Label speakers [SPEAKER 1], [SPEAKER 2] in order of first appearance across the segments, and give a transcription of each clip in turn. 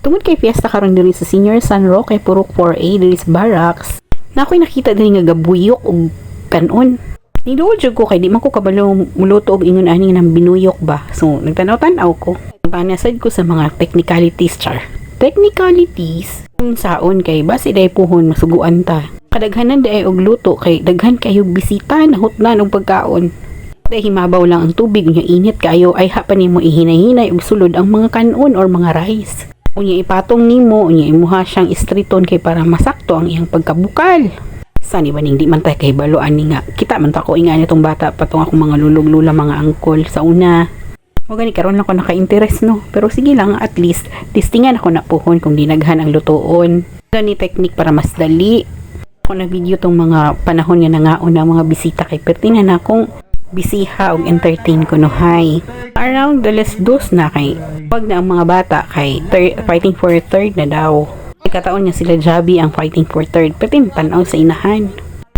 [SPEAKER 1] Tungod kay fiesta karon diri sa Senior San Roque Purok 4A diri sa Barracks, na ako'y nakita diri nga gabuyok og kanon. Niduol jud ko kay di man ko kabalo muluto og ingon ani ng binuyok ba. So nagtanaw-tanaw ko. Panasad ko sa mga technicalities char. Technicalities kung saon kay base day puhon masuguan ta. Kadaghanan day og luto kay daghan kayo bisita nahutlan og pagkaon. Dahil himabaw lang ang tubig nya init kayo ay hapan nimo ihinay-hinay og sulod ang mga kanon or mga rice. Unya ipatong nimo, unya imuha siyang istriton kay para masakto ang iyang pagkabukal. Sani ba ning di man tay kay baloan ni nga. Kita man ta ko inga nitong bata patong akong mga lulog-lula mga angkol sa una. Mo gani karon ako naka-interest no. Pero sige lang at least testingan ako na puhon kung dinaghan ang lutoon. Gani technique para mas dali. Ako na video tong mga panahon nga nangaon ang mga bisita kay pertinan akong bisiha og entertain ko no hay. Around alas 2 na kay wag na ang mga bata kay fighting for third na daw. Kataon niya sila Javi ang fighting for third pertin tanaw sa inahan.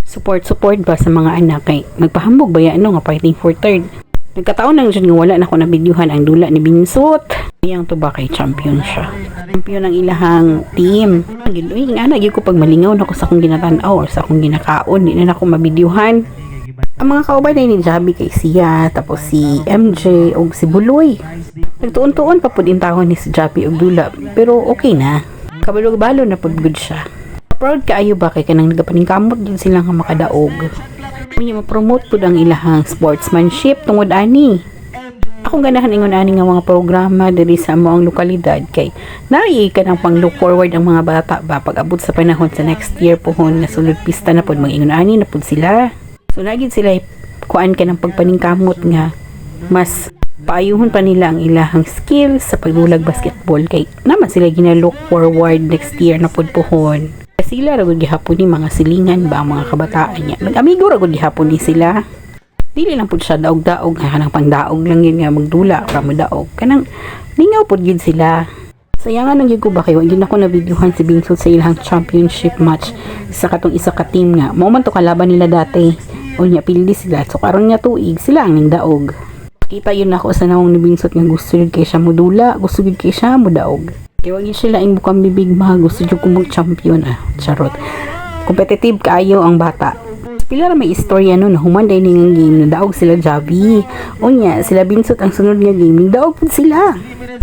[SPEAKER 1] Support ba sa mga anak kay nagpahambog ba yan nga fighting for third. Nagkataon lang dyan nga wala na ko na videohan ang dula ni Binsot. Iyang to ba kay champion siya. Champion ang ilahang team. Uy nga nagyo ko pag malingaw na ko sa akong ginatanaw or sa akong ginakaon di na ako mabidyohan. Ang mga kauban na ni Javi kay siya, tapos si MJ o si Buloy. Nagtuon-tuon pa po din tahon ni si Javi o Dula, pero okay na. Kabalog-balo na po good siya. Proud kaayo ba kay kanang nagapaningkamot din sila nga makadaog. Kung ma-promote po ang ilahang sportsmanship tungod ani. Akong ganahan ingon ani nga mga programa diri sa among lokalidad kay naay ka nang pang look forward ang mga bata ba pag abot sa panahon sa next year pohon na sulod pista na pod mag-ingon ani na pod sila. So lagi sila kuan ka ng pagpaningkamot nga mas paayuhon pa nila ang ilahang skills sa pagdulag basketball kay naman sila gina-look forward next year na pudpuhon. Sila ragod gihapon ni mga silingan ba ang mga kabataan niya. Mag-amigo ragod gihapon ni sila. Dili lang pud siya daog-daog nga kanang pangdaog lang yun nga magdula para modaog. Kanang lingaw pud gid sila. Sayangan nang ko ba kayo, hindi na ako na-videohan si Binsot sa ilang championship match sa katong isa ka team nga. Mao man to kalaban nila dati. O niya pildi sila. So karon nga tuig sila ang ningdaog. Kita yun ako sa nawang ni Binsot nga gusto yun kay siya modula, gusto yun kay siya modaog. Kaya wag yun sila ang bukang bibig mga gusto yun kung mag-champion charot. Competitive kaayo ang bata. Pila ra may istorya no na humanday ni nga game nadaog sila Javi. O niya sila Binsot ang sunod nga game ningdaog pud sila.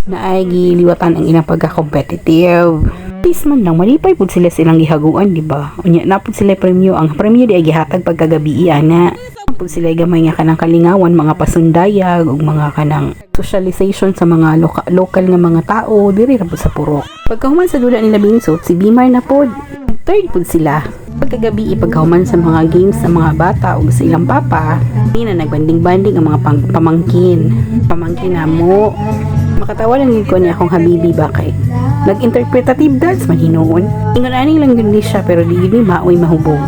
[SPEAKER 1] Naay giliwatan ang ilang pagka-competitive. Please man lang malipay pud sila silang gihaguan, di ba? Unya na pud sila premyo, ang premyo di ay gihatag pagkagabi ana. Pud sila gamay nga kanang kalingawan, mga pasundayag ug mga kanang socialization sa mga local nga mga tao diri ra pud sa Purok. Pagkahuman sa dula nila Binsot, si Bimar na pud. Third pud sila. Pagkagabi ipagkahuman sa mga games sa mga bata ug sa ilang papa, na nagbanding-banding ang mga pamangkin. Pamangkin na mo. Makatawa lang yun ko niya akong habibi ba kay nag-interpretative dance man hinuon. Ingon ani lang yun siya pero di yun maoy mahubog.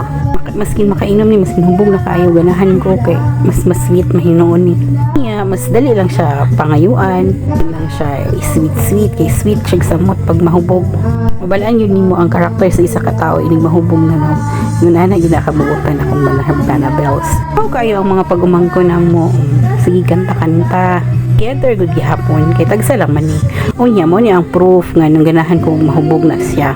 [SPEAKER 1] Maskin makainom ni maskin hubog na kaayo ganahan ko kay mas sweet mahinuon ni. Yeah, mas dali lang siya pangayuan, lang siya sweet kay sweet siya samot pag mahubog. Mabalaan yun nimo ang karakter sa isa ka tawo inig mahubog na no. Yun ana gyud nakabuotan akong malahab na bells. How kayo ang mga pagumangko na mo? Sige kanta-kanta. Together good gihapon kay tagsa lang man ni. Unya mo ni ang proof nga nung ganahan kong mahubog na siya.